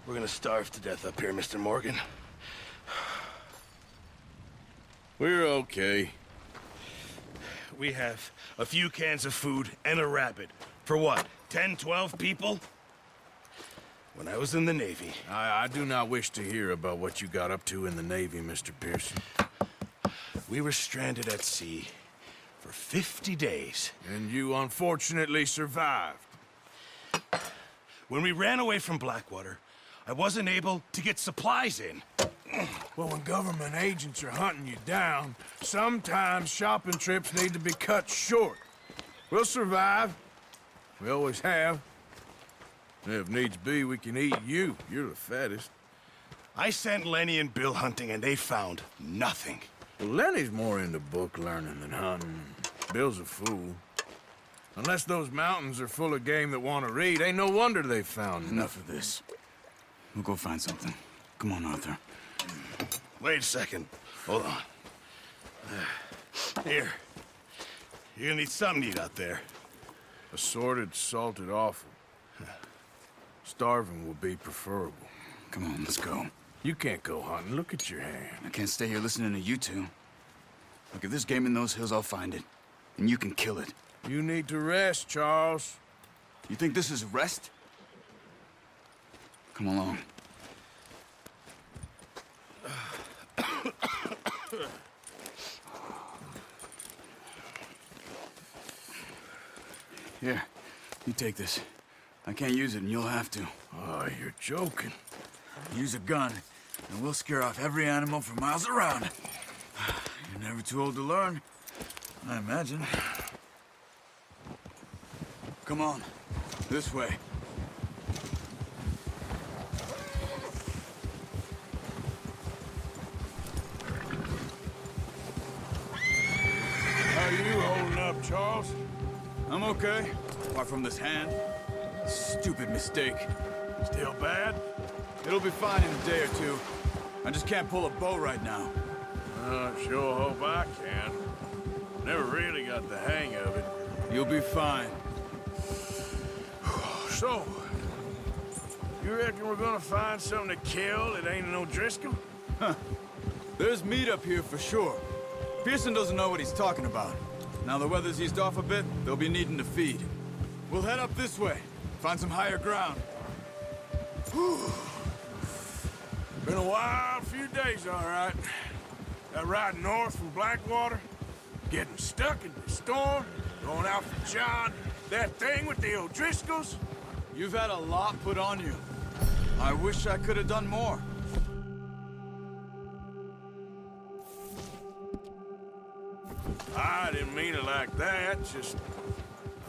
We're gonna starve to death up here, Mr. Morgan. We're okay. We have a few cans of food and a rabbit. For what, 10, 12 people? When I was in the Navy... I do not wish to hear about what you got up to in the Navy, Mr. Pearson. We were stranded at sea for 50 days. And you unfortunately survived. When we ran away from Blackwater, I wasn't able to get supplies in. Well, when government agents are hunting you down, sometimes shopping trips need to be cut short. We'll survive. We always have. If needs be, we can eat you. You're the fattest. I sent Lenny and Bill hunting, and they found nothing. Well, Lenny's more into book learning than hunting. Bill's a fool. Unless those mountains are full of game that want to read, ain't no wonder they found Enough of this. We'll go find something. Come on, Arthur. Wait a second. Hold on. Here. You're gonna need something to eat out there. Assorted, salted offal. Starving will be preferable. Come on, let's go. You can't go hunting. Look at your hand. I can't stay here listening to you two. Look, if there's game in those hills, I'll find it. And you can kill it. You need to rest, Charles. You think this is rest? Come along. Here, you take this. I can't use it, and you'll have to. Oh, you're joking. Use a gun, and we'll scare off every animal for miles around. You're never too old to learn, I imagine. Come on, this way. How you holding up, Charles? I'm okay, apart from this hand. Stupid mistake. Still bad? It'll be fine in a day or two. I just can't pull a bow right now. I sure hope I can. Never really got the hang of it. You'll be fine. So, you reckon we're gonna find something to kill that ain't no Driscoll? Huh. There's meat up here for sure. Pearson doesn't know what he's talking about. Now the weather's eased off a bit, they'll be needing to feed. We'll head up this way, find some higher ground. Been a wild few days, all right. That ride north from Blackwater, getting stuck in the storm, going out for John, that thing with the O'Driscolls. You've had a lot put on you. I wish I could have done more. I didn't mean it like that, just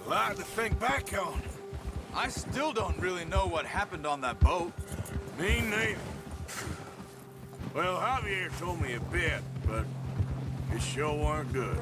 a lot to think back on. I still don't really know what happened on that boat. Me neither. Well, Javier told me a bit, but it sure weren't good.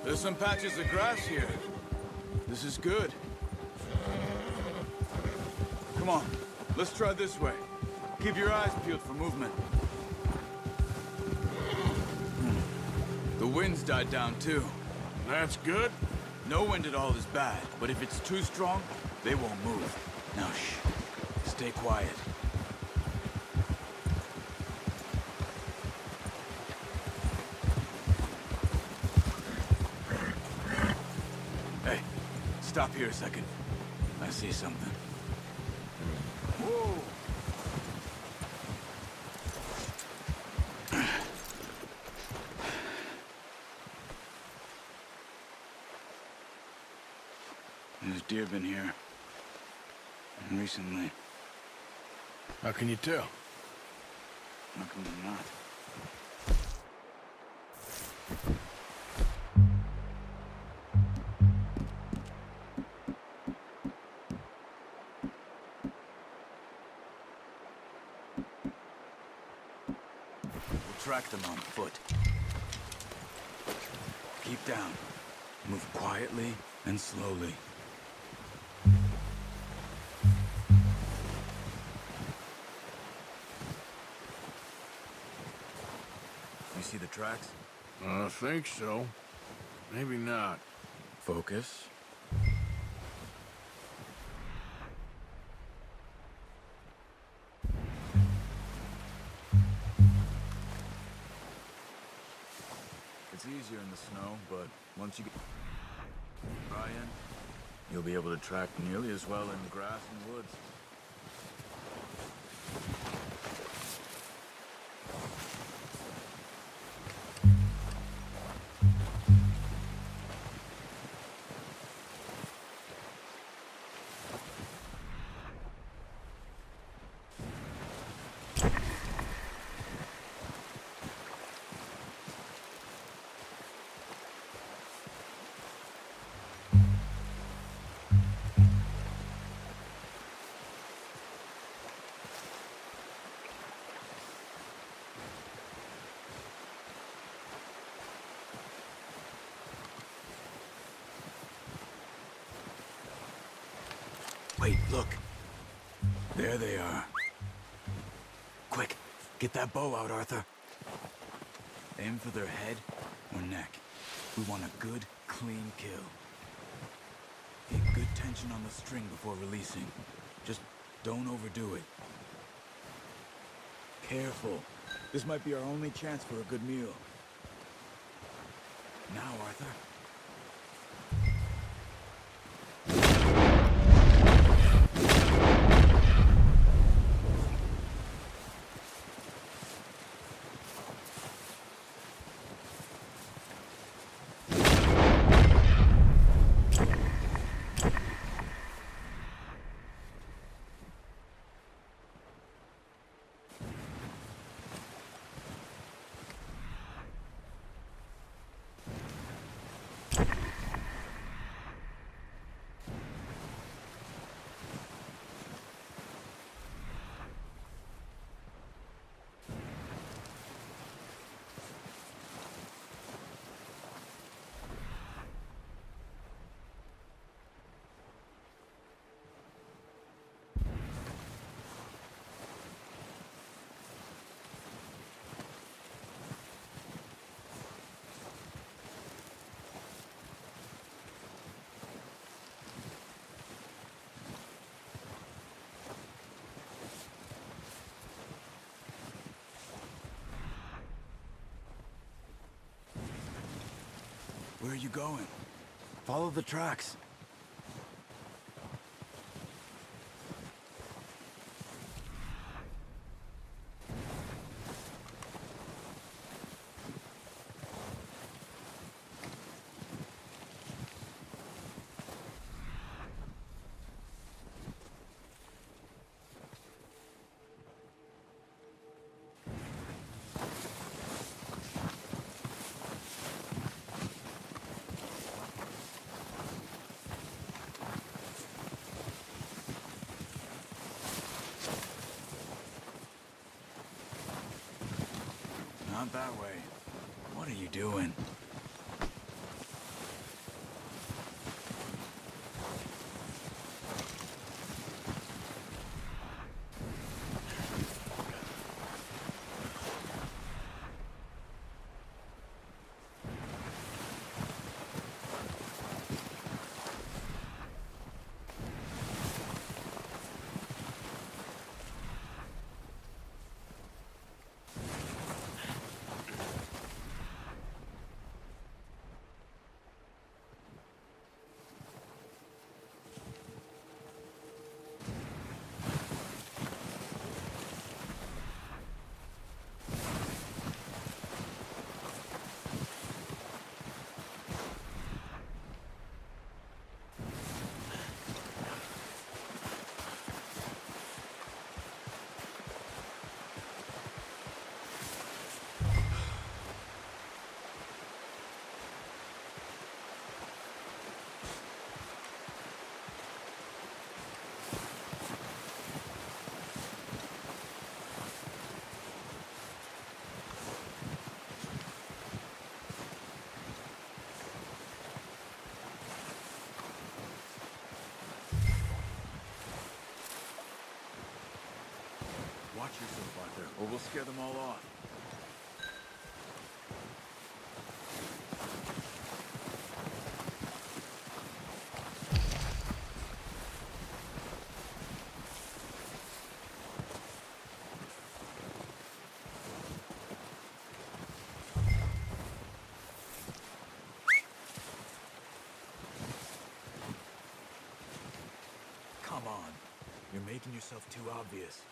There's some patches of grass here. This is good. Come on, let's try this way. Keep your eyes peeled for movement. The wind's died down too. That's good. No wind at all is bad, but if it's too strong, they won't move. Now shh, stay quiet. Hey, stop here a second. I see something. Whoa. There's deer been here. And recently. How can you tell? How come they're not? We'll track them on foot. Keep down. Move quietly and slowly. You see the tracks? I think so. Maybe not. Focus. It's easier in the snow, but once you get dry in, you'll be able to track nearly as well in grass and woods. Wait, look. There they are. Quick, get that bow out, Arthur. Aim for their head or neck. We want a good, clean kill. Keep good tension on the string before releasing. Just don't overdo it. Careful. This might be our only chance for a good meal. Now, Arthur. Where are you going? Follow the tracks. Not that way. What are you doing? Watch yourself, Arthur, or we'll scare them all off. Come on. You're making yourself too obvious.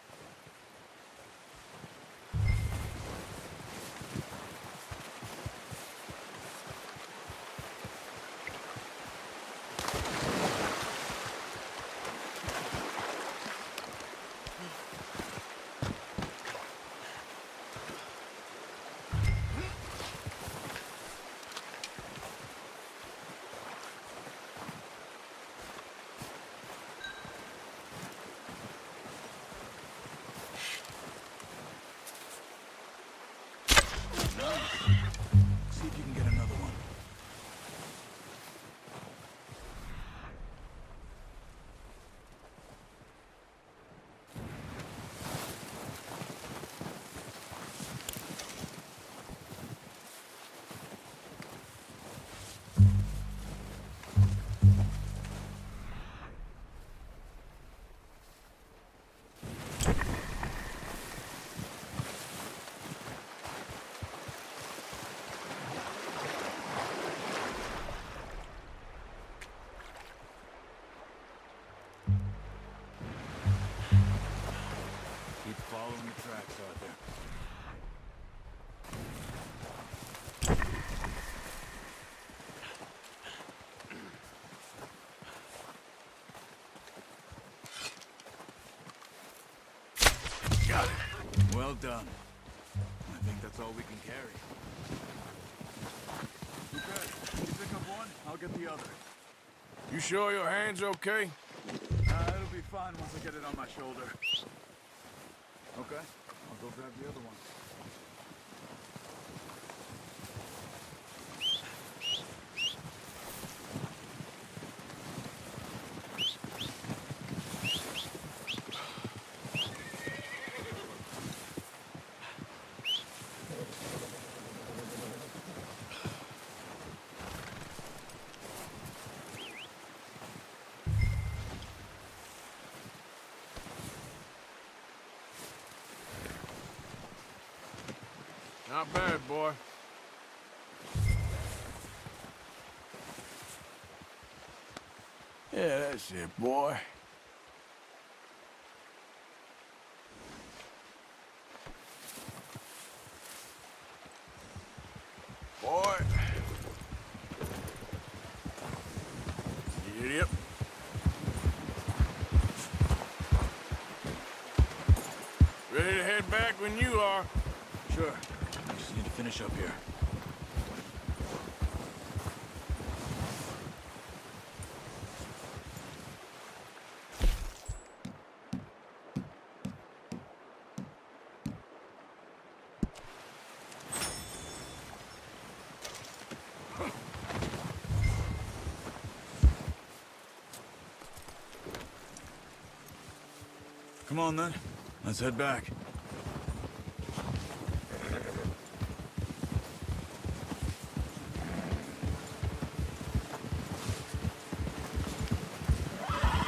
See if you can get another one. Keep following the tracks, Arthur. Got it. Well done. I think that's all we can carry. Okay, you pick up one, I'll get the other. You sure your hand's okay? It'll be fine once I get it on my shoulder. Okay, I'll go grab the other one. Not bad, boy. Yeah, that's it, boy. Boy. Yep. Ready to head back when you are. Sure. I just need to finish up here. Come on, then. Let's head back.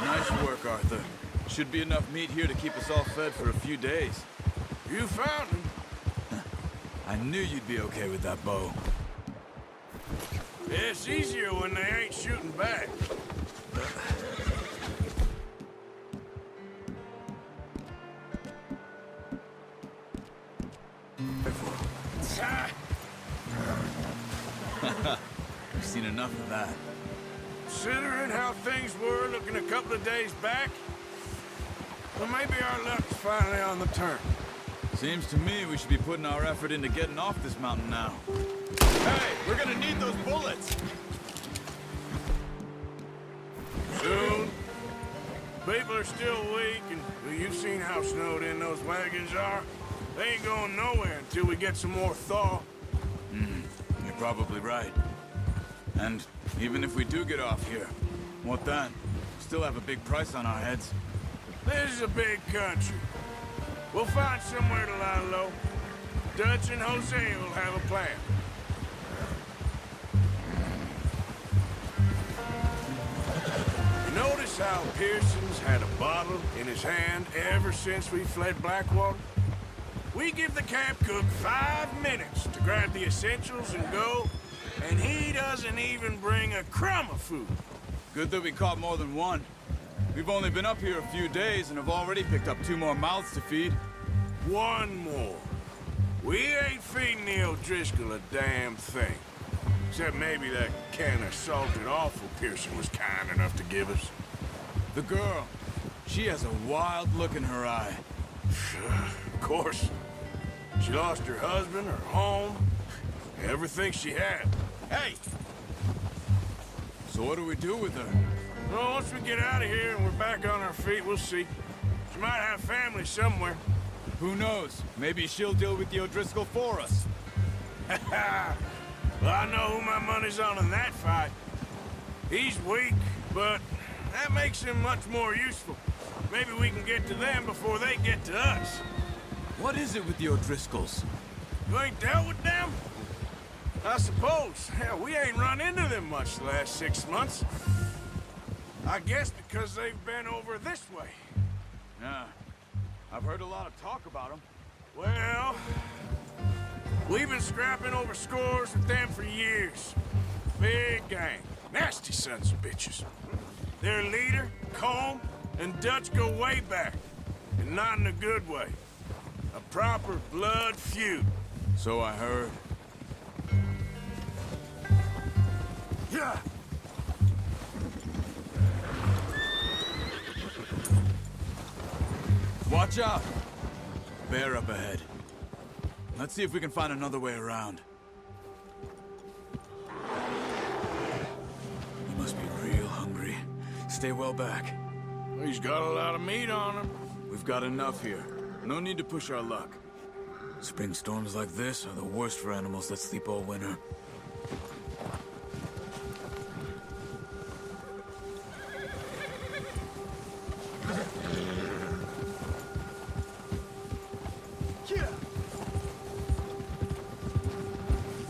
Nice work, Arthur. Should be enough meat here to keep us all fed for a few days. You found him. I knew you'd be okay with that bow. It's easier when they ain't shooting back. We've seen enough of that. Considering how things were looking a couple of days back, well, maybe our luck's finally on the turn. Seems to me we should be putting our effort into getting off this mountain now. Hey, we're gonna need those bullets! Soon. People are still weak, and well, you've seen how snowed in those wagons are. They ain't going nowhere until we get some more thaw. You're probably right. And even if we do get off here, what then? Still have a big price on our heads. This is a big country. We'll find somewhere to lie low. Dutch and Jose will have a plan. You notice how Pearson's had a bottle in his hand ever since we fled Blackwater? We give the camp cook 5 minutes to grab the essentials and go, and he doesn't even bring a crumb of food. Good that we caught more than one. We've only been up here a few days and have already picked up 2 more mouths to feed. One more. We ain't feeding the O'Driscoll a damn thing. Except maybe that can of salted offal Pearson was kind enough to give us. The girl, she has a wild look in her eye. Of course. She lost her husband, her home, everything she had. Hey! So what do we do with her? Well, once we get out of here and we're back on our feet, we'll see. She might have family somewhere. Who knows? Maybe she'll deal with the O'Driscoll for us. Well, I know who my money's on in that fight. He's weak, but that makes him much more useful. Maybe we can get to them before they get to us. What is it with the O'Driscolls? You ain't dealt with them? I suppose. Hell, we ain't run into them much the last 6 months. I guess because they've been over this way. Yeah. I've heard a lot of talk about them. Well, we've been scrapping over scores with them for years. Big gang. Nasty sons of bitches. Their leader, Colm, and Dutch go way back. And not in a good way. A proper blood feud. So I heard. Yeah. Watch out! Bear up ahead. Let's see if we can find another way around. He must be real hungry. Stay well back. He's got a lot of meat on him. We've got enough here. No need to push our luck. Spring storms like this are the worst for animals that sleep all winter.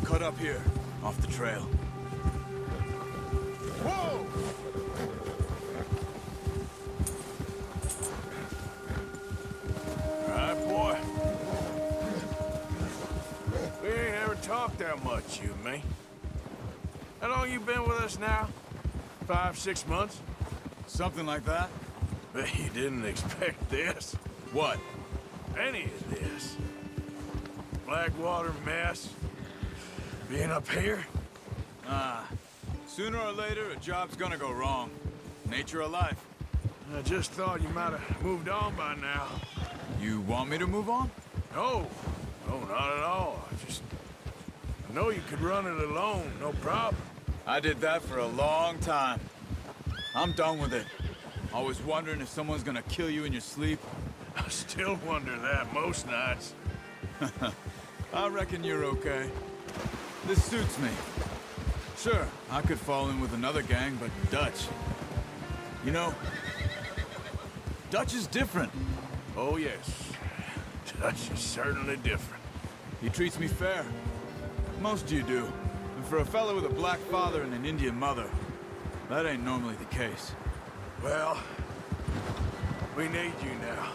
Cut up here, off the trail. Whoa! All right, boy. We ain't ever talked that much, you and me. How long you been with us now? 5, 6 months? Something like that? Bet you didn't expect this. What? Any of this. Blackwater mess. Being up here? Sooner or later, a job's gonna go wrong. Nature of life. I just thought you might have moved on by now. You want me to move on? No. No, not at all. I know you could run it alone, no problem. I did that for a long time. I'm done with it. Always wondering if someone's gonna kill you in your sleep. I still wonder that most nights. I reckon you're okay. This suits me. Sure, I could fall in with another gang, but Dutch... You know, Dutch is different. Oh, yes. Dutch is certainly different. He treats me fair. Most you do. And for a fellow with a black father and an Indian mother, that ain't normally the case. Well, we need you now.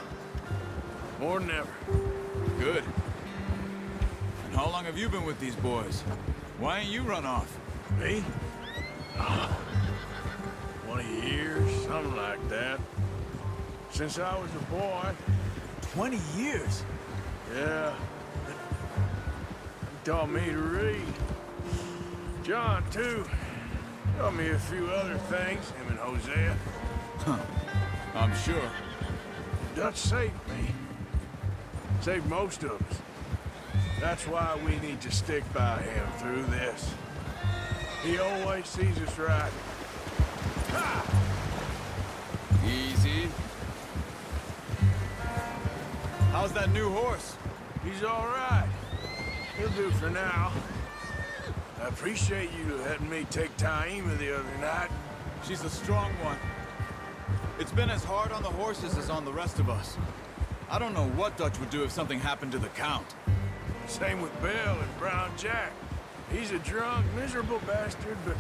More than ever. Good. And how long have you been with these boys? Why ain't you run off? Me? 20 years, something like that. Since I was a boy. 20 years? Yeah. He taught me to read. John, too. Taught me a few other things, him and Hosea. Huh. I'm sure. Dutch saved me. Saved most of us. That's why we need to stick by him through this. He always sees us right. Ha! Easy. How's that new horse? He's all right. He'll do for now. I appreciate you letting me take Taima the other night. She's a strong one. It's been as hard on the horses as on the rest of us. I don't know what Dutch would do if something happened to the Count. Same with Bell and Brown Jack. He's a drunk, miserable bastard, but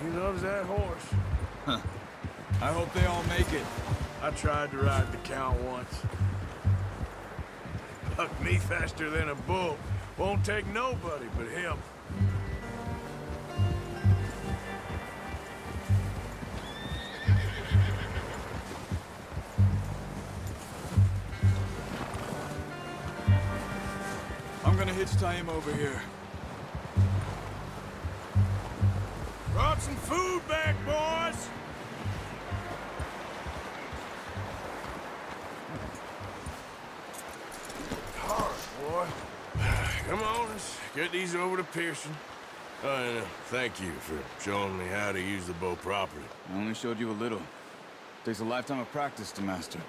he loves that horse. Huh. I hope they all make it. I tried to ride the Count once. Bucked me faster than a bull. Won't take nobody but him. I'm gonna hitch tie him over here. Brought some food back, boys! Hard, boy. Come on, let's get these over to Pearson. And thank you for showing me how to use the bow properly. I only showed you a little. Takes a lifetime of practice to master.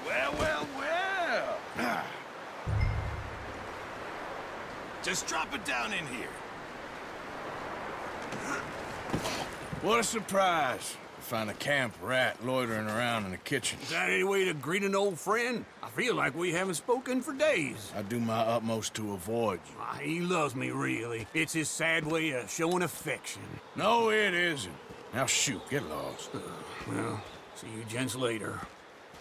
Well. Just drop it down in here. What a surprise. Find a camp rat loitering around in the kitchen. Is that any way to greet an old friend? I feel like we haven't spoken for days. I do my utmost to avoid you. He loves me, really. It's his sad way of showing affection. No, it isn't. Now shoot, get lost. Well, see you gents later.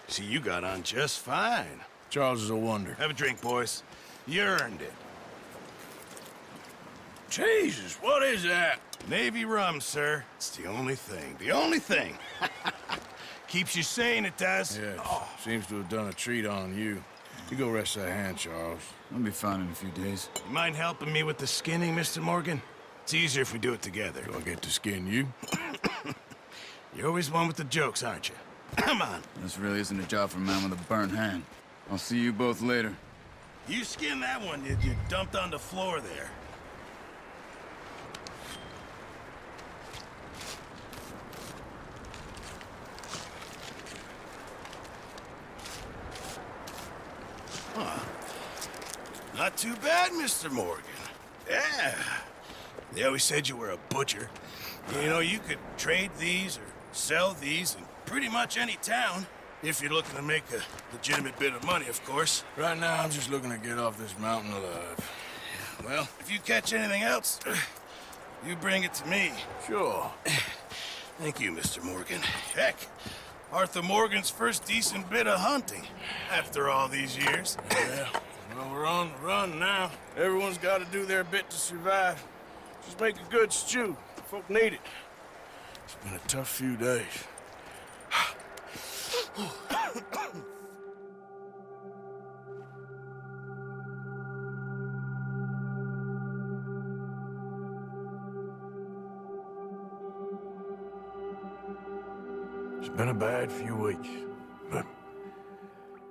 See, you got on just fine. Charles is a wonder. Have a drink, boys. You earned it. Jesus, what is that? Navy rum, sir. It's the only thing. The only thing. Keeps you sane, it does. Yes, seems to have done a treat on you. You go rest that hand, Charles. I'll be fine in a few days. You mind helping me with the skinning, Mr. Morgan? It's easier if we do it together. Do I get to skin you? You're always one with the jokes, aren't you? Come on. This really isn't a job for a man with a burnt hand. I'll see you both later. You skinned that one you dumped on the floor there. Huh. Not too bad, Mr. Morgan. Yeah. They always said you were a butcher. You know, you could trade these or sell these in pretty much any town. If you're looking to make a legitimate bit of money, of course. Right now, I'm just looking to get off this mountain alive. Well, if you catch anything else, you bring it to me. Sure. Thank you, Mr. Morgan. Heck, Arthur Morgan's first decent bit of hunting after all these years. Yeah, well, we're on the run now. Everyone's got to do their bit to survive. Just make a good stew. Folk need it. It's been a tough few days. It's been a bad few weeks, but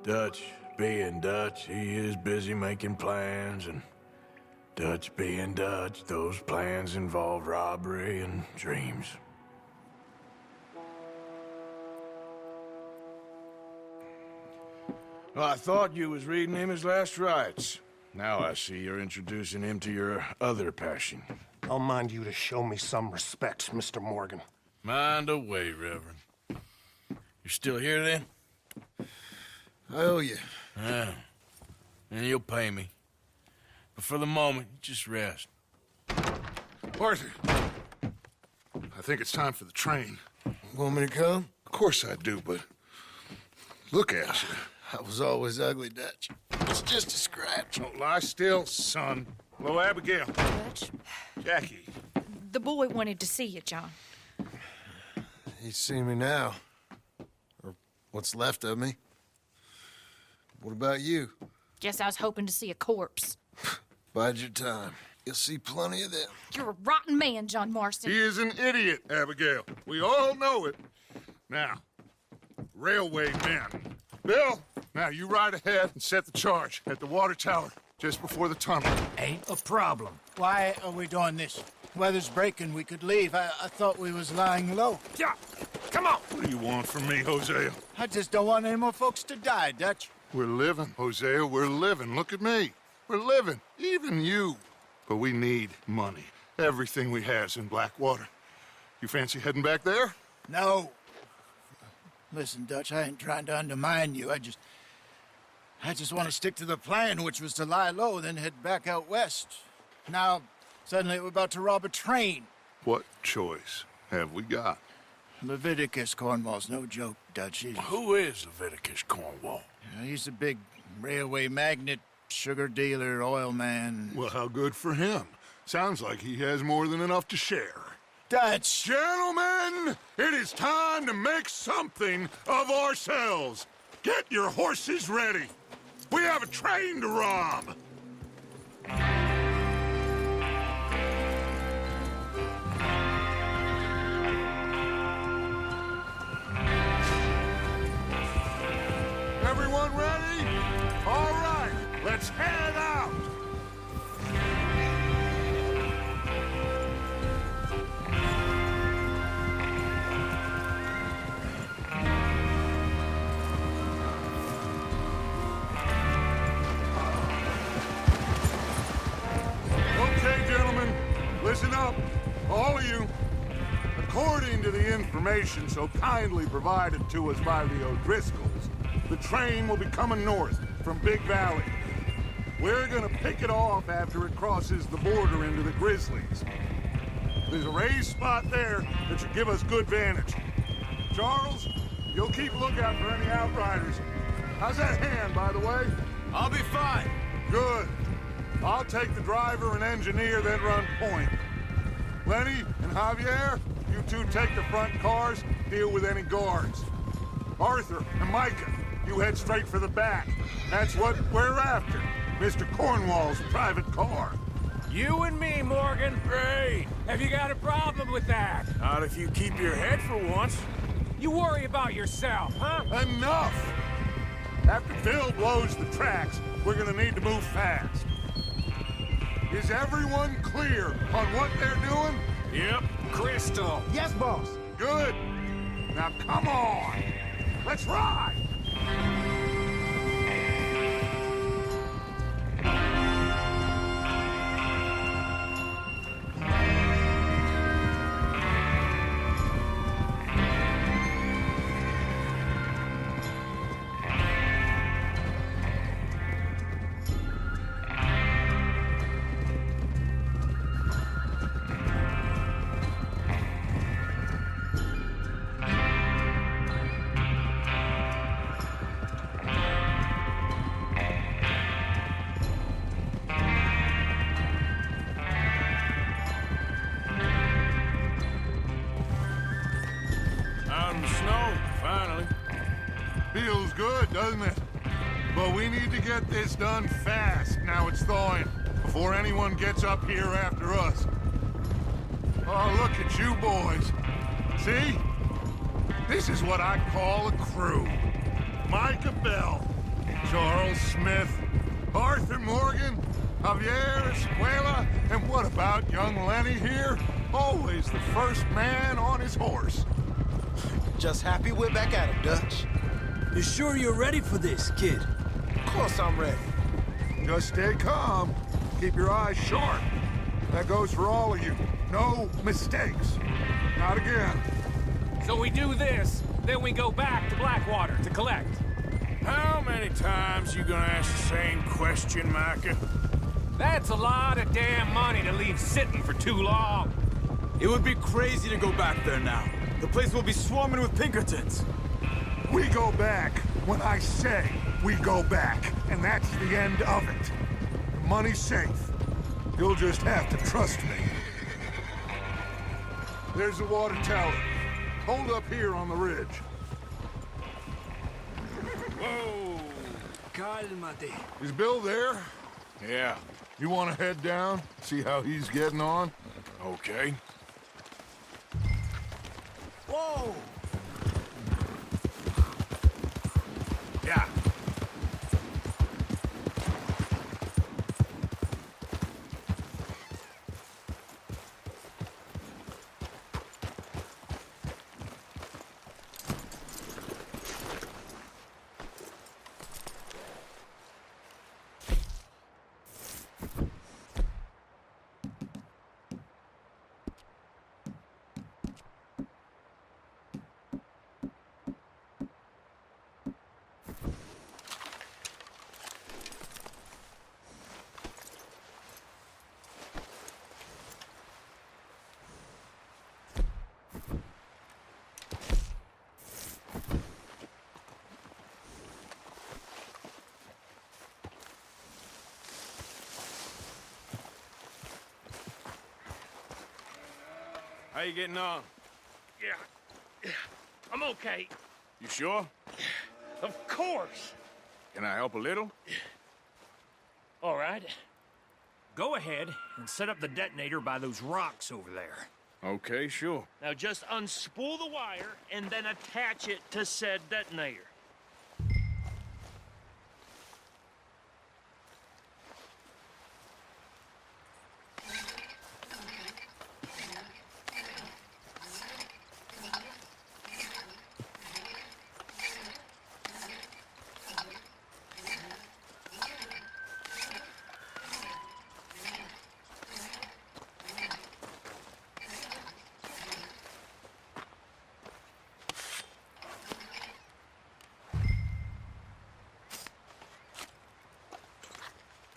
Dutch being Dutch, he is busy making plans, and Dutch being Dutch, those plans involve robbery and dreams. Well, I thought you was reading him his last rites. Now I see you're introducing him to your other passion. I'll mind you to show me some respect, Mr. Morgan. Mind away, Reverend. You're still here, then? I owe you. Yeah. And you'll pay me. But for the moment, just rest. Arthur, I think it's time for the train. Want me to come? Of course I do, but look at you. I was always ugly, Dutch. It's just a scratch. Don't lie still, son. Hello, Abigail. Dutch, Jackie. the boy wanted to see you, John. He's seen me now. Or what's left of me. What about you? Guess I was hoping to see a corpse. Bide your time. You'll see plenty of them. You're a rotten man, John Marston. He is an idiot, Abigail. We all know it. Now, railway men. Bill, now you ride ahead and set the charge at the water tower just before the tunnel. Ain't a problem. Why are we doing this? Weather's breaking, we could leave. I thought we was lying low. Yeah, come on. What do you want from me, Hosea? I just don't want any more folks to die, Dutch. We're living, Hosea, we're living. Look at me. We're living, even you. But we need money. Everything we have's in Blackwater. You fancy heading back there? No. Listen, Dutch, I ain't trying to undermine you. I just want to stick to the plan, which was to lie low, then head back out west. Now, suddenly we're about to rob a train. What choice have we got? Leviticus Cornwall's no joke, Dutch. Who is Leviticus Cornwall? He's a big railway magnate, sugar dealer, oil man. Well, how good for him. Sounds like he has more than enough to share. Dutch! Gentlemen, it is time to make something of ourselves. Get your horses ready. We have a train to rob. Everyone ready? All right, let's head out. Okay, gentlemen, listen up, all of you. According to the information so kindly provided to us by the O'Driscolls, the train will be coming north from Big Valley. We're gonna pick it off after it crosses the border into the Grizzlies. There's a raised spot there that should give us good vantage. Charles, you'll keep a lookout for any outriders. How's that hand, by the way? I'll be fine. Good. I'll take the driver and engineer, then run point. Lenny and Javier, you two take the front cars, deal with any guards. Arthur and Micah, you head straight for the back. That's what we're after. Mr. Cornwall's private car. You and me, Morgan. Great. Have you got a problem with that? Not if you keep your head for once. You worry about yourself, huh? Enough! After Bill blows the tracks, we're gonna need to move fast. Is everyone clear on what they're doing? Yep. Crystal. Yes, boss. Good. Now come on. Let's ride. Out in the snow, finally. Feels good, doesn't it? But we need to get this done fast, now it's thawing, before anyone gets up here after us. Oh, look at you boys. See? This is what I call a crew. Micah Bell, Charles Smith, Arthur Morgan, Javier Escuela, and what about young Lenny here? Always the first man on his horse. Just happy we're back at it, Dutch. You sure you're ready for this, kid? Of course I'm ready. Just stay calm. Keep your eyes sharp. That goes for all of you. No mistakes. Not again. So we do this, then we go back to Blackwater to collect. How many times you gonna ask the same question, Micah? That's a lot of damn money to leave sitting for too long. It would be crazy to go back there now. The place will be swarming with Pinkertons. We go back when I say we go back, and that's the end of it. The money's safe. You'll just have to trust me. There's the water tower. Hold up here on the ridge. Whoa. Cálmate. Is Bill there? Yeah. You want to head down, see how he's getting on? Okay. Whoa! Yeah. How you getting on? Yeah, I'm okay. You sure? Of course. Can I help a little? All right. Go ahead and set up the detonator by those rocks over there. Okay, sure. Now just unspool the wire and then attach it to said detonator.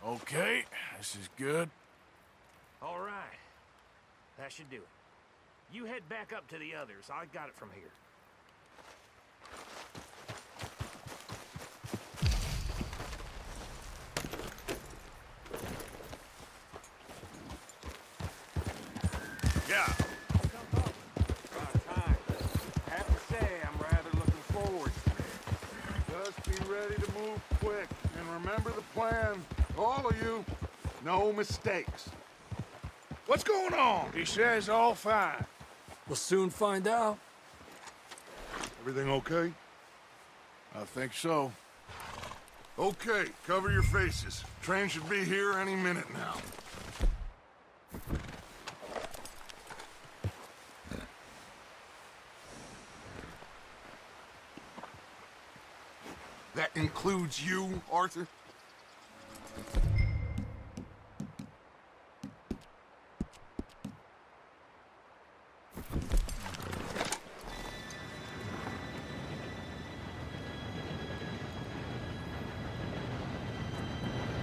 Okay, this is good. All right. That should do it. You head back up to the others. I got it from here. Yeah. Have to say, I'm rather looking forward to it. Just be ready to move quick, and remember the plan. All of you, no mistakes. What's going on? He says all fine. We'll soon find out. Everything okay? I think so. Okay, cover your faces. Train should be here any minute now. That includes you, Arthur?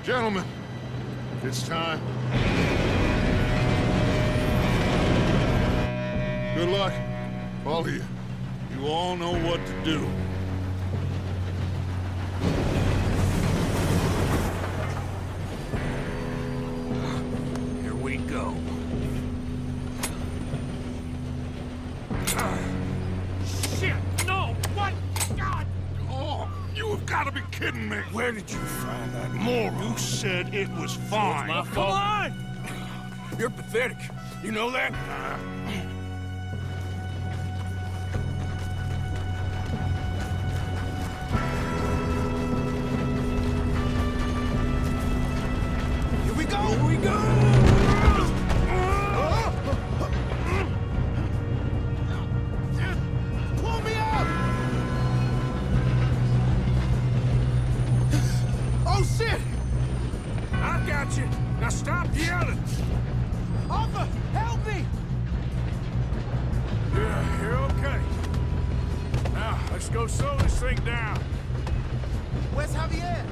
Gentlemen, it's time. Good luck, all of you. You all know what to do. Here we go. Shit! No! What? God! Oh, you have got to be kidding me. Where did you find that moron? You said it was fine. My fault. Come on! You're pathetic. You know that? Here we go! Here we go! Pull me up! Oh, shit! I got you. Now stop yelling. Arthur, help me! Yeah, you're okay. Now, let's go slow this thing down. Where's Javier?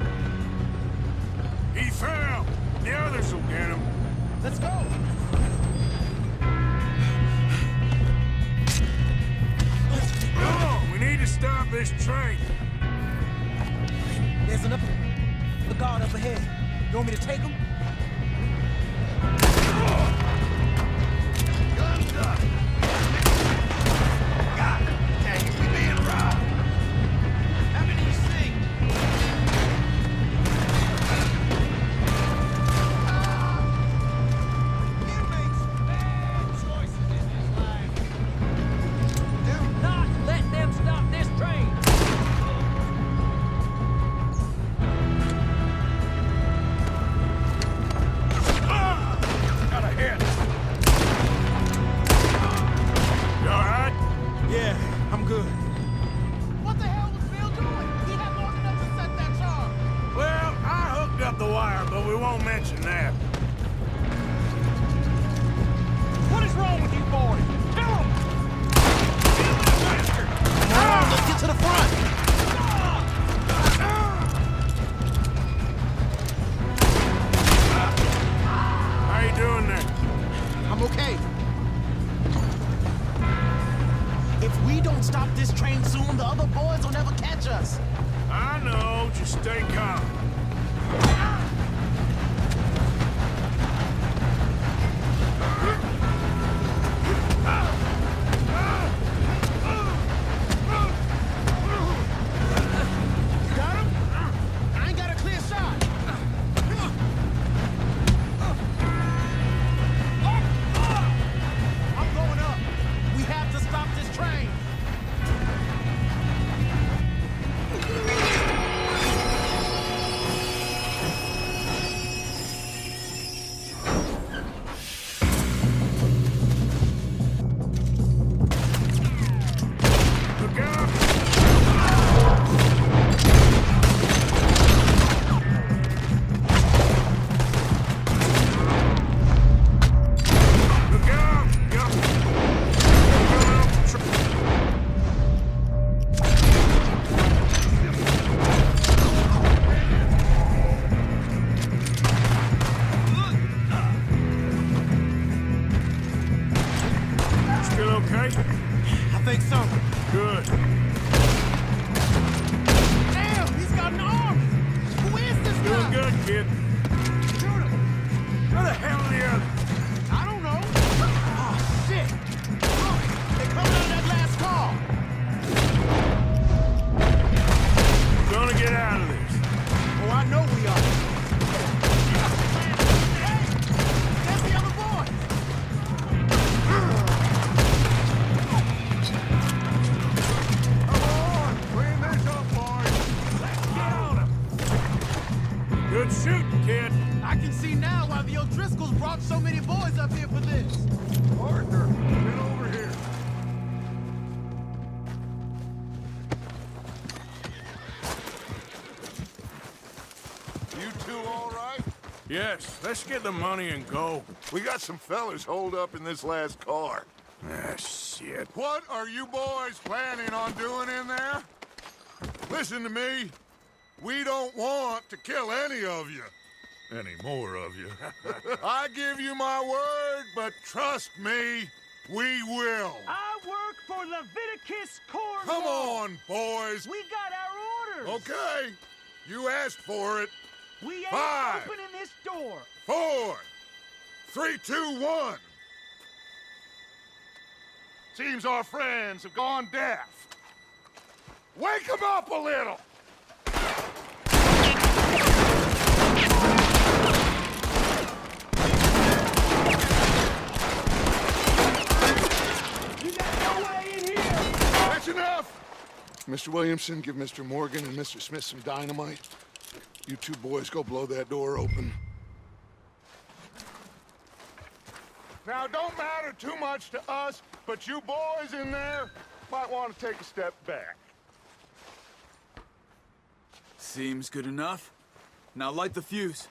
He fell. The others will get him. Let's go! Come on, we need to stop this train. There's another guard up ahead. You want me to take him? Guns up! God dang it, we being robbed! How many you see? You make some bad choices in this life. Do not let them stop this train. Got a hit. You all right? Yeah, I'm good. What the hell was Bill doing? He had long enough to set that charge. Well, I hooked up the wire, but we won't mention that. What is wrong with you boys? Kill him! Come on, let's get to the front. How you doing there? I'm okay. If we don't stop this train soon, the other boys will never catch us. I know, just stay calm. Good. Damn, he's got an arm! Who is this Doing guy? good, kid. Shoot him! Where the hell are the others? I don't know. Oh, shit! Look, they're coming out of that last car. We're gonna get out of this. Oh, I know we are. Hey, there's the other boy. Come on, clean this up, boys. Let's get on him. Good shooting, kid. I can see now why the O'Driscolls brought so many boys up here for this. Arthur, get over here. You two all right? Yes, let's get the money and go. We got some fellas holed up in this last car. Ah, shit. What are you boys planning on doing in there? Listen to me. We don't want to kill any of you. Any more of you. I give you my word, but trust me, we will. I work for Leviticus Corps. Come on, boys. We got our orders. Okay. You asked for it. We ain't 5, opening this door. 4, 3, 2, 1. Seems our friends have gone deaf. Wake them up a little. You got no way in here. That's enough. Mr. Williamson, give Mr. Morgan and Mr. Smith some dynamite. You two boys go blow that door open. Now, don't matter too much to us, but you boys in there might want to take a step back. Seems good enough. Now light the fuse.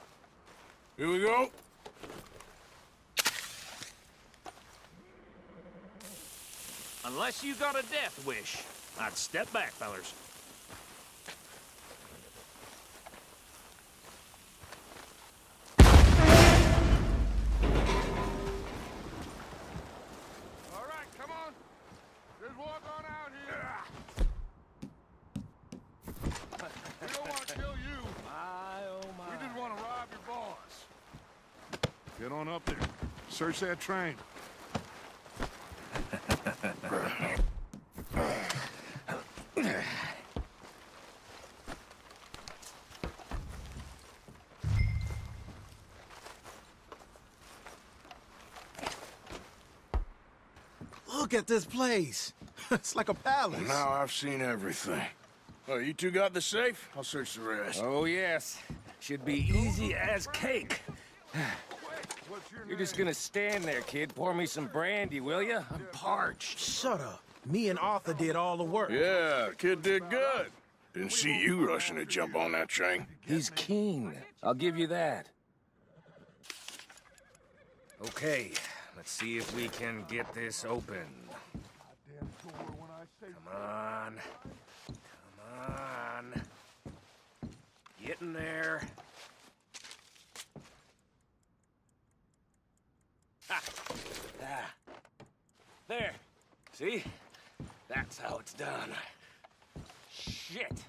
Here we go. Unless you got a death wish, I'd step back, fellers. All right, come on. Just walk on out here. We don't want to kill you. My, oh my. We just want to rob your boss. Get on up there. Search that train. Look at this place. It's like a palace. Now I've seen everything. Oh, you two got the safe? I'll search the rest. Oh, yes. Should be easy as cake. What's your You're just gonna stand there, kid. Pour me some brandy, will you? I'm parched. Shut up. Me and Arthur did all the work. Yeah, kid did good. Didn't see you rushing to jump on that train. He's keen. I'll give you that. Okay, let's see if we can get this open. Come on. Come on. Get in there. Ha! Ah. There. See? That's how it's done. Shit.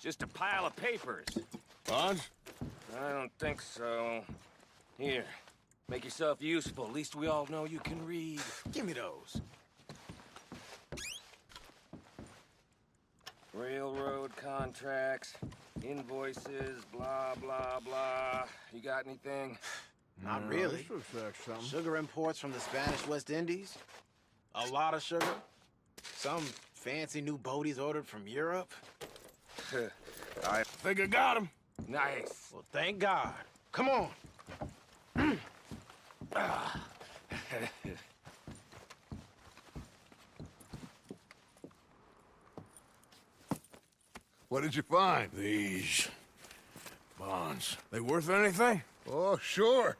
Just a pile of papers. Bonds? I don't think so. Here. Make yourself useful. At least we all know you can read. Give me those. Railroad contracts, invoices, blah, blah, blah. You got anything? Not really. This looks like something. Sugar imports from the Spanish West Indies. A lot of sugar. Some fancy new boaties ordered from Europe. I think I got him. Nice. Well, thank God. Come on. What did you find? These bonds. They worth anything? Oh, sure.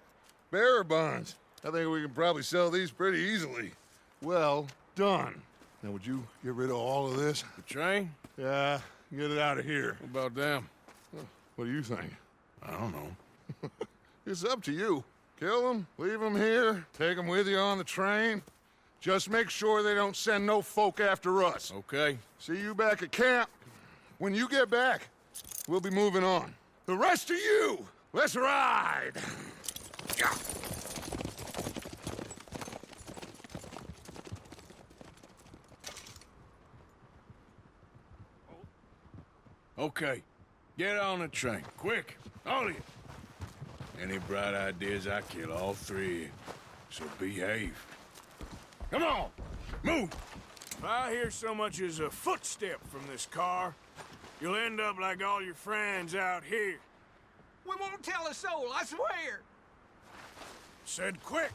Bearer bonds. I think we can probably sell these pretty easily. Well done. Now, would you get rid of all of this? The train? Yeah, get it out of here. What about them? What do you think? I don't know. It's up to you. Kill them, leave them here, take them with you on the train. Just make sure they don't send no folk after us. Okay. See you back at camp. When you get back, we'll be moving on. The rest of you, let's ride! Yeah. Okay. Get on the train. Quick. All of you. Any bright ideas, I kill all three. So behave. Come on! Move! If I hear so much as a footstep from this car, you'll end up like all your friends out here. We won't tell a soul, I swear. Said quick!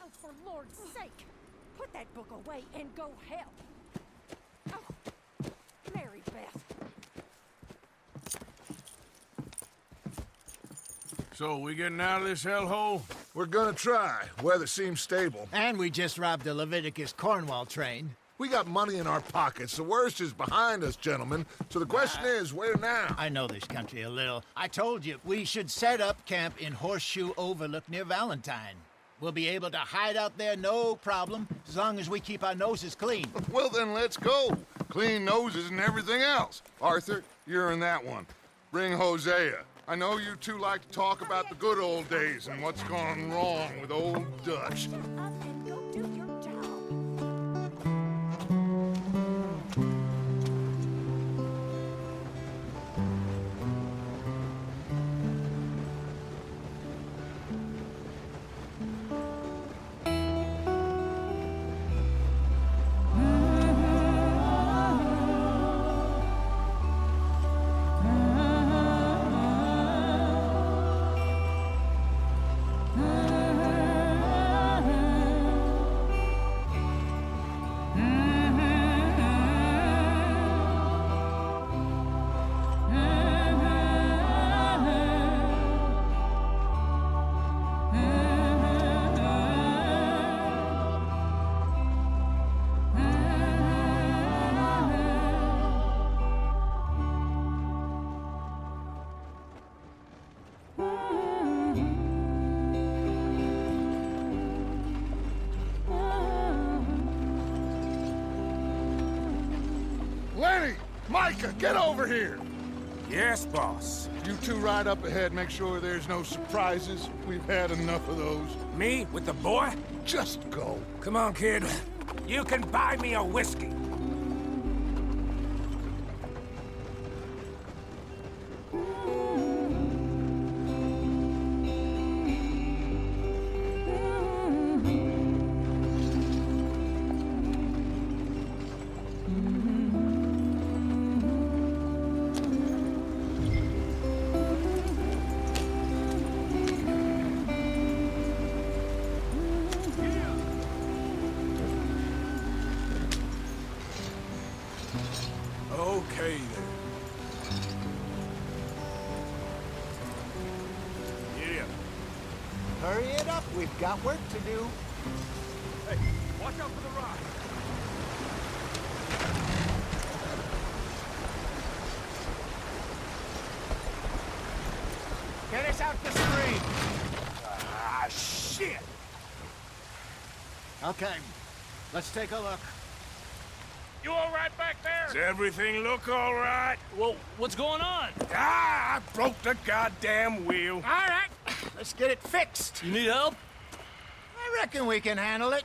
Oh, for Lord's sake! Put that book away and go help! Oh, Mary Beth. So, we getting out of this hellhole? We're gonna try. Weather seems stable. And we just robbed the Leviticus Cornwall train. We got money in our pockets. The worst is behind us, gentlemen. So the question is, where now? I know this country a little. I told you, we should set up camp in Horseshoe Overlook near Valentine. We'll be able to hide out there, no problem, as long as we keep our noses clean. Well, then let's go. Clean noses and everything else. Arthur, you're in that one. Bring Hosea. I know you two like to talk about the good old days and what's gone wrong with old Dutch. Shut up and go do your job. Micah, get over here! Yes, boss. You two ride up ahead, make sure there's no surprises. We've had enough of those. Me with the boy? Just go. Come on, kid. You can buy me a whiskey. Hurry it up. We've got work to do. Hey, watch out for the rock. Get us out the street. Ah, shit. Okay, let's take a look. You all right back there? Does everything look all right? Well, what's going on? Ah, I broke the goddamn wheel. All right, let's get it fixed. You need help? I reckon we can handle it.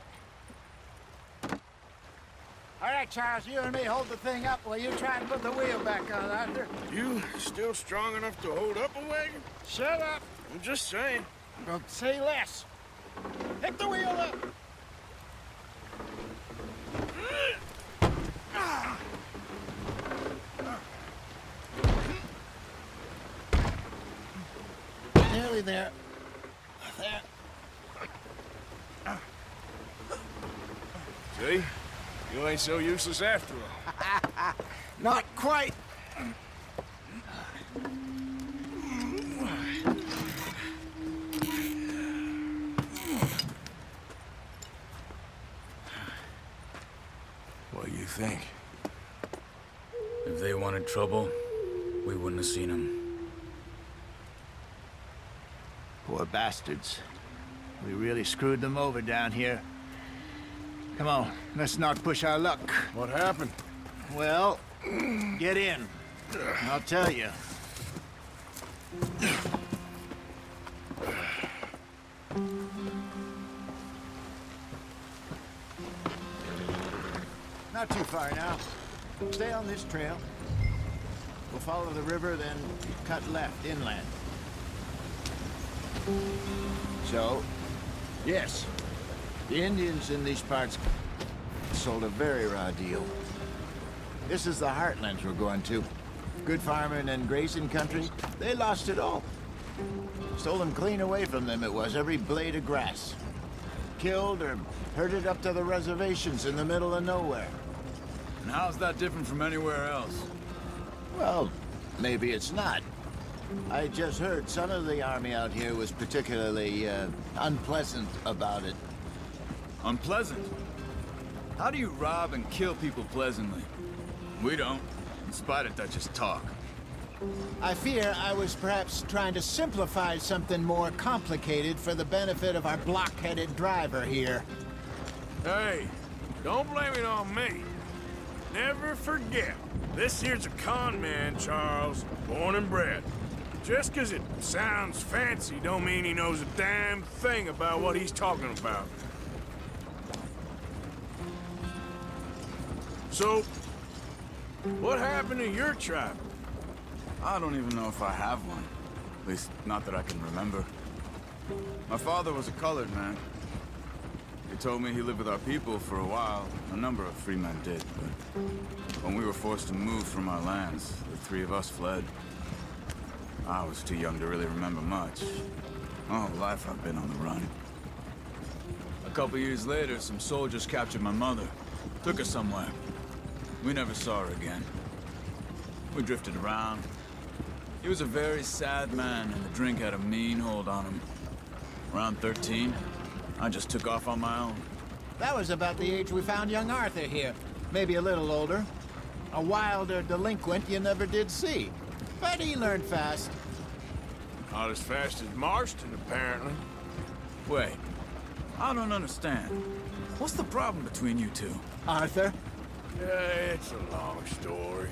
All right, Charles, you and me hold the thing up while you try and put the wheel back on, Adler. You still strong enough to hold up a wagon? Shut up. I'm just saying. Don't say less. Pick the wheel up. Nearly there. There. See? You ain't so useless after all. Not quite. What do you think? If they wanted trouble, we wouldn't have seen them. Poor bastards. We really screwed them over down here. Come on, let's not push our luck. What happened? Well, get in. I'll tell you. Not too far now. Stay on this trail. We'll follow the river, then cut left inland. So, yes, the Indians in these parts sold a very raw deal. This is the heartlands we're going to. Good farming and grazing country, they lost it all. Stole them clean away from them, it was, every blade of grass. Killed or herded up to the reservations in the middle of nowhere. And how's that different from anywhere else? Well, maybe it's not. I just heard some of the army out here was particularly, unpleasant about it. Unpleasant? How do you rob and kill people pleasantly? We don't, in spite of Dutch's talk. I fear I was perhaps trying to simplify something more complicated for the benefit of our block-headed driver here. Hey, don't blame it on me. Never forget, this here's a con man, Charles, born and bred. Just 'cause it sounds fancy don't mean he knows a damn thing about what he's talking about. So, what happened to your tribe? I don't even know if I have one. At least, not that I can remember. My father was a colored man. He told me he lived with our people for a while. A number of free men did, but when we were forced to move from our lands, the three of us fled. I was too young to really remember much. All life I've been on the run. A couple years later, some soldiers captured my mother. Took her somewhere. We never saw her again. We drifted around. He was a very sad man, and the drink had a mean hold on him. Around 13, I just took off on my own. That was about the age we found young Arthur here. Maybe a little older. A wilder delinquent you never did see. But he learned fast. Not as fast as Marston, apparently. Wait, I don't understand. What's the problem between you two? Arthur? Yeah, it's a long story.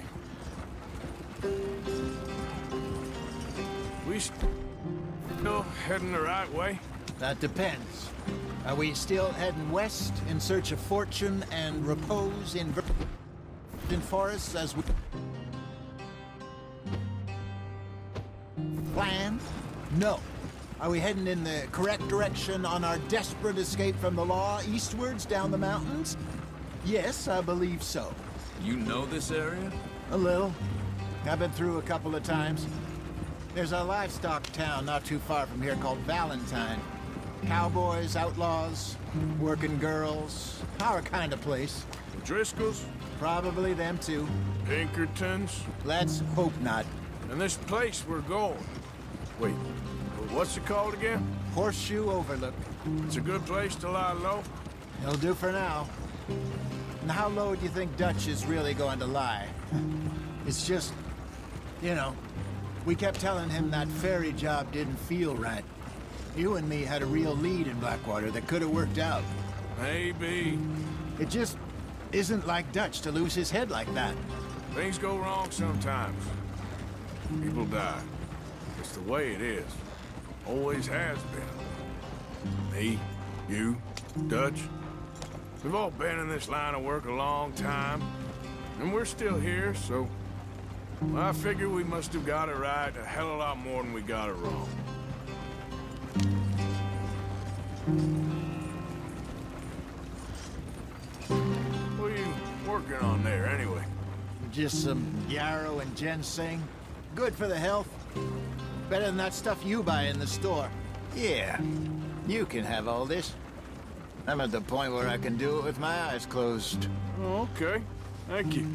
We still heading the right way? That depends. Are we still heading west in search of fortune and repose in virgin forests as we planned? No. Are we heading in the correct direction on our desperate escape from the law eastwards down the mountains? Yes, I believe so. You know this area? A little. I've been through a couple of times. There's a livestock town not too far from here called Valentine. Cowboys, outlaws, working girls, our kind of place. Driscolls? Probably them too. Pinkertons? Let's hope not. And this place we're going. Wait, What's it called again? Horseshoe Overlook. It's a good place to lie low. It'll do for now. And how low do you think Dutch is really going to lie? It's just, you know, we kept telling him that ferry job didn't feel right. You and me had a real lead in Blackwater that could have worked out. Maybe. It just isn't like Dutch to lose his head like that. Things go wrong sometimes. People die. It's the way it is. Always has been. Me, you, Dutch. We've all been in this line of work a long time. And we're still here, so... I figure we must have got it right a hell of a lot more than we got it wrong. What are you working on there, anyway? Just some yarrow and ginseng. Good for the health. Better than that stuff you buy in the store. Yeah, you can have all this. I'm at the point where I can do it with my eyes closed. Oh, okay. Thank you.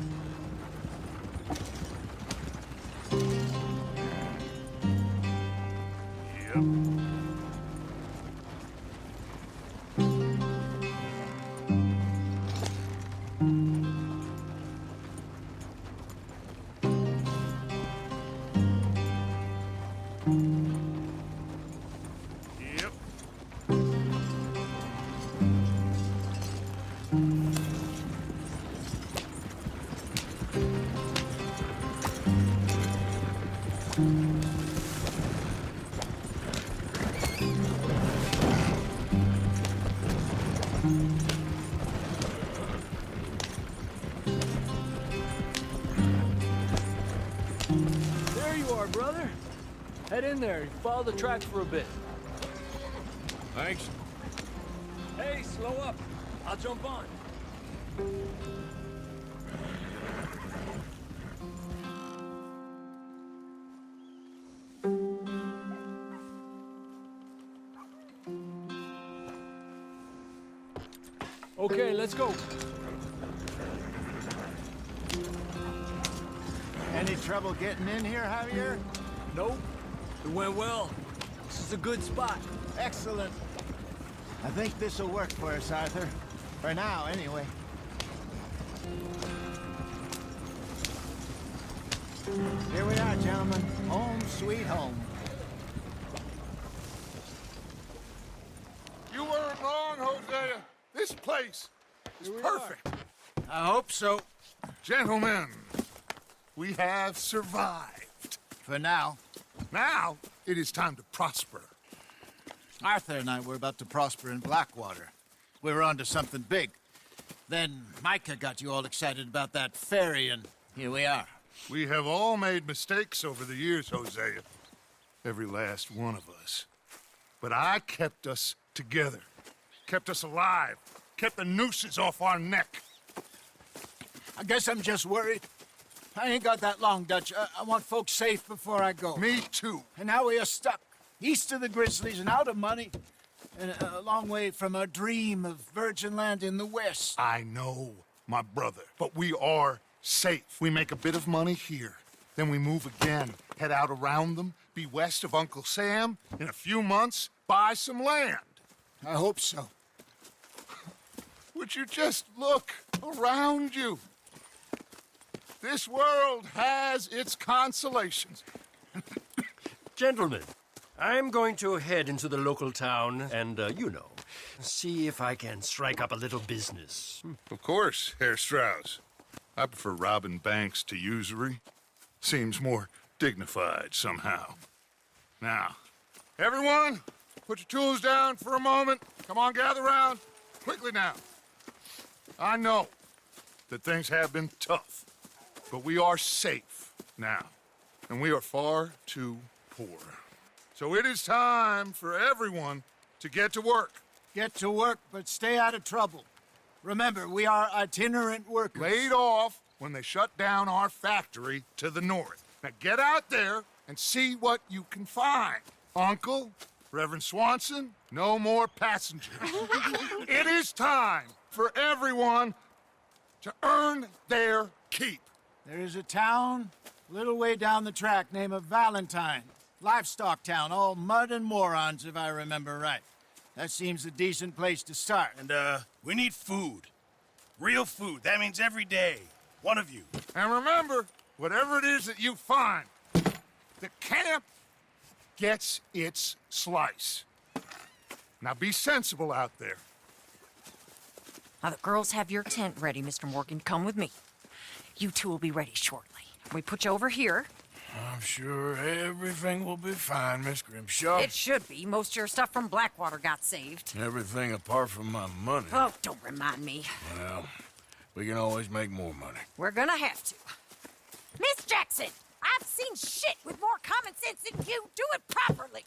Yep. There you are, brother. Head in there and follow the tracks for a bit. Thanks. Hey, slow up. I'll jump on. Okay, let's go. Any trouble getting in here, Javier? Nope. It went well. This is a good spot. Excellent. I think this'll work for us, Arthur. For now, anyway. Here we are, gentlemen. Home sweet home. You weren't wrong, Hosea. This place is perfect. I hope so. Gentlemen, we have survived. For now. Now, it is time to prosper. Arthur and I were about to prosper in Blackwater. We were onto something big. Then Micah got you all excited about that ferry, and here we are. We have all made mistakes over the years, Hosea. Every last one of us. But I kept us together. Kept us alive. Kept the nooses off our neck. I guess I'm just worried. I ain't got that long, Dutch. I want folks safe before I go. Me too. And now we are stuck, east of the Grizzlies and out of money, and a long way from our dream of virgin land in the west. I know, my brother, but we are safe. We make a bit of money here, then we move again, head out around them, be west of Uncle Sam, in a few months, buy some land. I hope so. Would you just look around you? This world has its consolations. Gentlemen, I'm going to head into the local town and, see if I can strike up a little business. Of course, Herr Strauss. I prefer robbing banks to usury. Seems more dignified somehow. Now, everyone, put your tools down for a moment. Come on, gather round. Quickly now. I know that things have been tough, but we are safe now, and we are far too poor. So it is time for everyone to get to work. Get to work, but stay out of trouble. Remember, we are itinerant workers. Laid off when they shut down our factory to the north. Now get out there and see what you can find. Uncle, Reverend Swanson, no more passengers. It is time for everyone to earn their keep. There is a town a little way down the track named Valentine. Livestock town, all mud and morons, if I remember right. That seems a decent place to start. And, we need food. Real food. That means every day. One of you. And remember, whatever it is that you find, the camp gets its slice. Now be sensible out there. Now, the girls have your tent ready, Mr. Morgan. Come with me. You two will be ready shortly. We put you over here. I'm sure everything will be fine, Miss Grimshaw. It should be. Most of your stuff from Blackwater got saved. Everything apart from my money. Oh, don't remind me. Well, we can always make more money. We're gonna have to. Miss Jackson, I've seen shit with more common sense than you. Do it properly.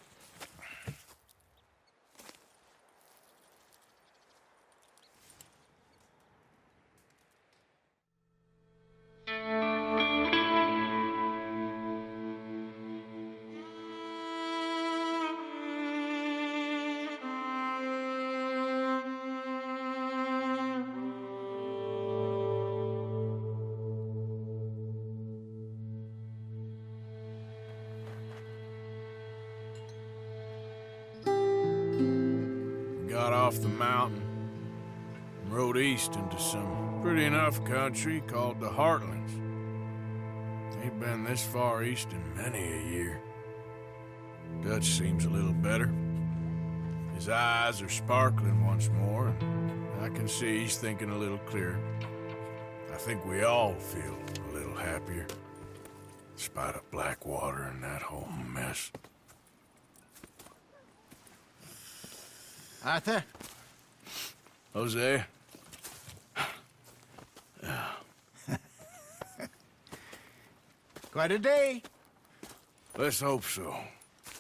Got off the mountain and rode east into some pretty enough country called the Heartlands. Ain't been this far east in many a year. Dutch seems a little better. His eyes are sparkling once more, and I can see he's thinking a little clearer. I think we all feel a little happier, in spite of Blackwater and that whole mess. Arthur? Jose? Quite a day. Let's hope so.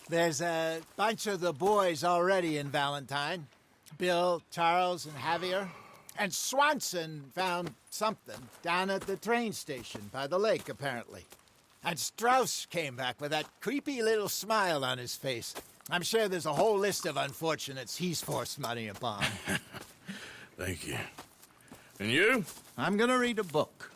There's a bunch of the boys already in Valentine. Bill, Charles, and Javier. And Swanson found something down at the train station by the lake, apparently. And Strauss came back with that creepy little smile on his face. I'm sure there's a whole list of unfortunates he's forced money upon. Thank you. And you? I'm gonna read a book.